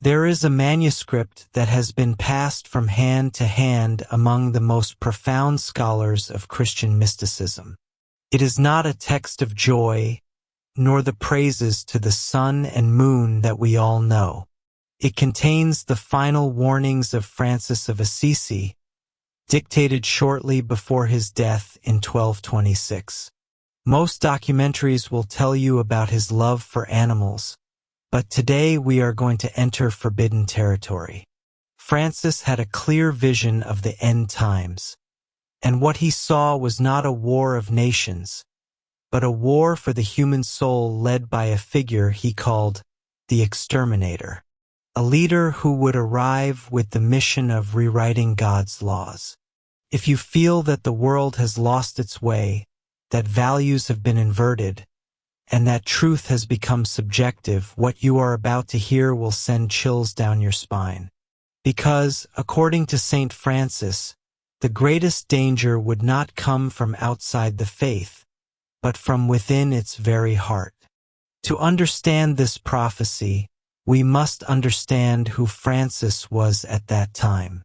There is a manuscript that has been passed from hand to hand among the most profound scholars of Christian mysticism. It is not a text of joy, nor the praises to the sun and moon that we all know. It contains the final warnings of Francis of Assisi, dictated shortly before his death in 1226. Most documentaries will tell you about his love for animals, but today we are going to enter forbidden territory. Francis had a clear vision of the end times, and what he saw was not a war of nations, but a war for the human soul led by a figure he called the Exterminator, a leader who would arrive with the mission of rewriting God's laws. If you feel that the world has lost its way, that values have been inverted, and that truth has become subjective, what you are about to hear will send chills down your spine. Because, according to Saint Francis, the greatest danger would not come from outside the faith, but from within its very heart. To understand this prophecy, we must understand who Francis was at that time.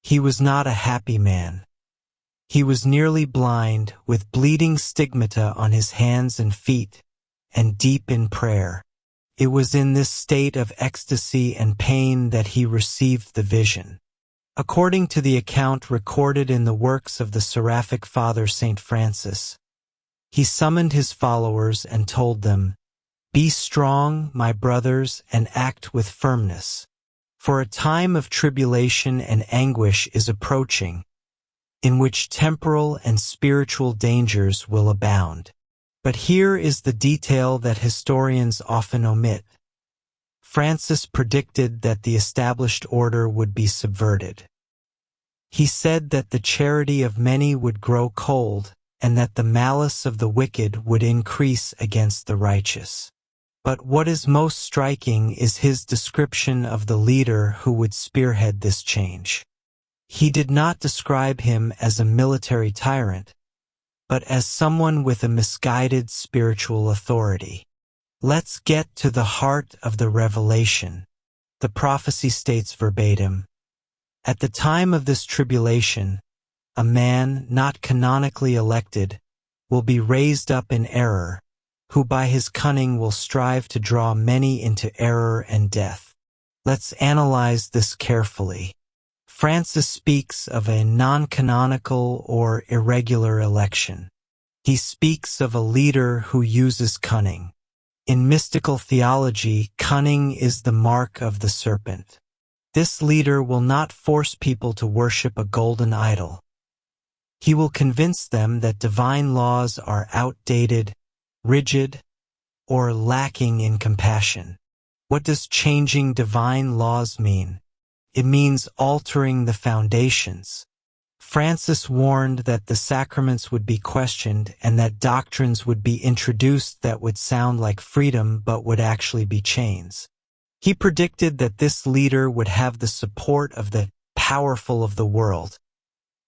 He was not a happy man. He was nearly blind, with bleeding stigmata on his hands and feet, and deep in prayer. It was in this state of ecstasy and pain that he received the vision. According to the account recorded in the works of the seraphic Father Saint Francis, he summoned his followers and told them, "Be strong, my brothers, and act with firmness, for a time of tribulation and anguish is approaching, in which temporal and spiritual dangers will abound." But here is the detail that historians often omit. Francis predicted that the established order would be subverted. He said that the charity of many would grow cold, and that the malice of the wicked would increase against the righteous. But what is most striking is his description of the leader who would spearhead this change. He did not describe him as a military tyrant, but as someone with a misguided spiritual authority. Let's get to the heart of the revelation. The prophecy states verbatim, "At the time of this tribulation, a man not canonically elected will be raised up in error, who by his cunning will strive to draw many into error and death." Let's analyze this carefully. Francis speaks of a non-canonical or irregular election. He speaks of a leader who uses cunning. In mystical theology, cunning is the mark of the serpent. This leader will not force people to worship a golden idol. He will convince them that divine laws are outdated, rigid, or lacking in compassion. What does changing divine laws mean? It means altering the foundations. Francis warned that the sacraments would be questioned and that doctrines would be introduced that would sound like freedom but would actually be chains. He predicted that this leader would have the support of the powerful of the world,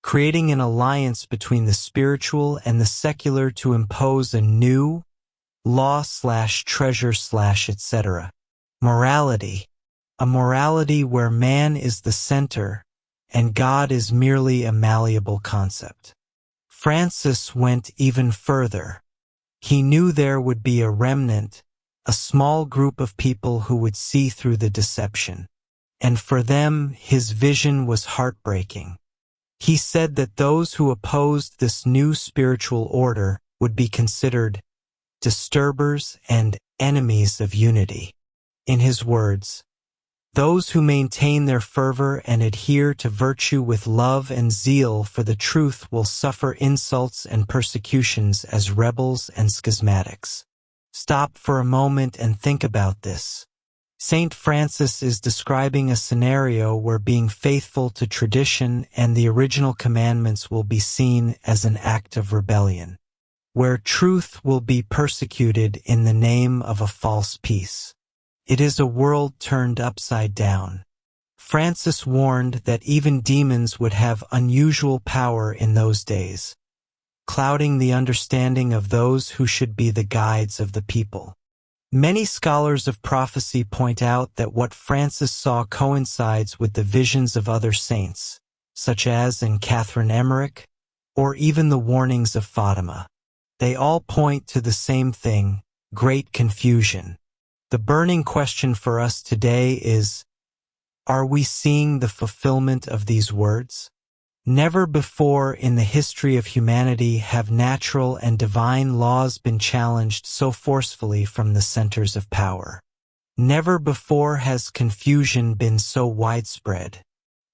creating an alliance between the spiritual and the secular to impose a new law/treasure/etc. morality. A morality where man is the center and God is merely a malleable concept. Francis went even further. He knew there would be a remnant, a small group of people who would see through the deception. And for them, his vision was heartbreaking. He said that those who opposed this new spiritual order would be considered disturbers and enemies of unity. In his words, "Those who maintain their fervor and adhere to virtue with love and zeal for the truth will suffer insults and persecutions as rebels and schismatics." Stop for a moment and think about this. Saint Francis is describing a scenario where being faithful to tradition and the original commandments will be seen as an act of rebellion, where truth will be persecuted in the name of a false peace. It is a world turned upside down. Francis warned that even demons would have unusual power in those days, clouding the understanding of those who should be the guides of the people. Many scholars of prophecy point out that what Francis saw coincides with the visions of other saints, such as in Catherine Emmerich, or even the warnings of Fatima. They all point to the same thing: great confusion. The burning question for us today is, are we seeing the fulfillment of these words? Never before in the history of humanity have natural and divine laws been challenged so forcefully from the centers of power. Never before has confusion been so widespread.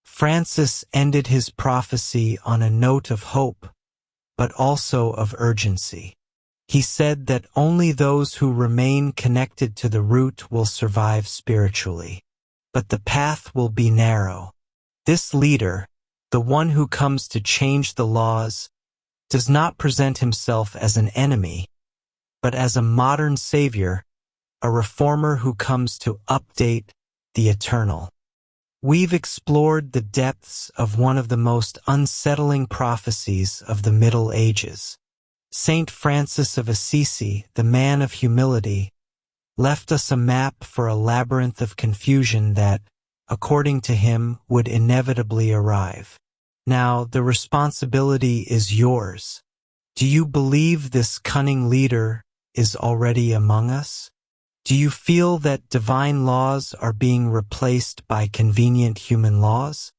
Francis ended his prophecy on a note of hope, but also of urgency. He said that only those who remain connected to the root will survive spiritually. But the path will be narrow. This leader, the one who comes to change the laws, does not present himself as an enemy, but as a modern savior, a reformer who comes to update the eternal. We've explored the depths of one of the most unsettling prophecies of the Middle Ages. Saint Francis of Assisi, the man of humility, left us a map for a labyrinth of confusion that, according to him, would inevitably arrive. Now, the responsibility is yours. Do you believe this cunning leader is already among us? Do you feel that divine laws are being replaced by convenient human laws?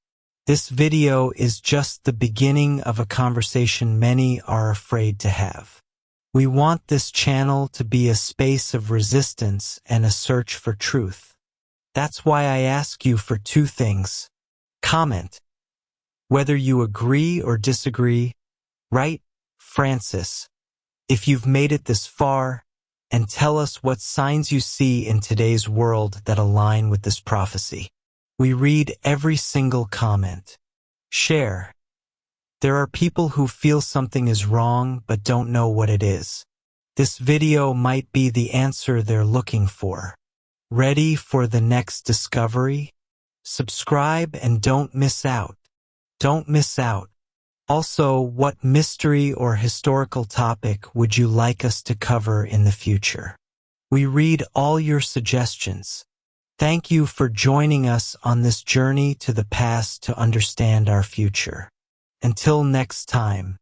This video is just the beginning of a conversation many are afraid to have. We want this channel to be a space of resistance and a search for truth. That's why I ask you for two things. Comment whether you agree or disagree. Write Francis if you've made it this far, and tell us what signs you see in today's world that align with this prophecy. We read every single comment. Share. There are people who feel something is wrong but don't know what it is. This video might be the answer they're looking for. Ready for the next discovery? Subscribe and don't miss out. Don't miss out. Also, what mystery or historical topic would you like us to cover in the future? We read all your suggestions. Thank you for joining us on this journey to the past to understand our future. Until next time.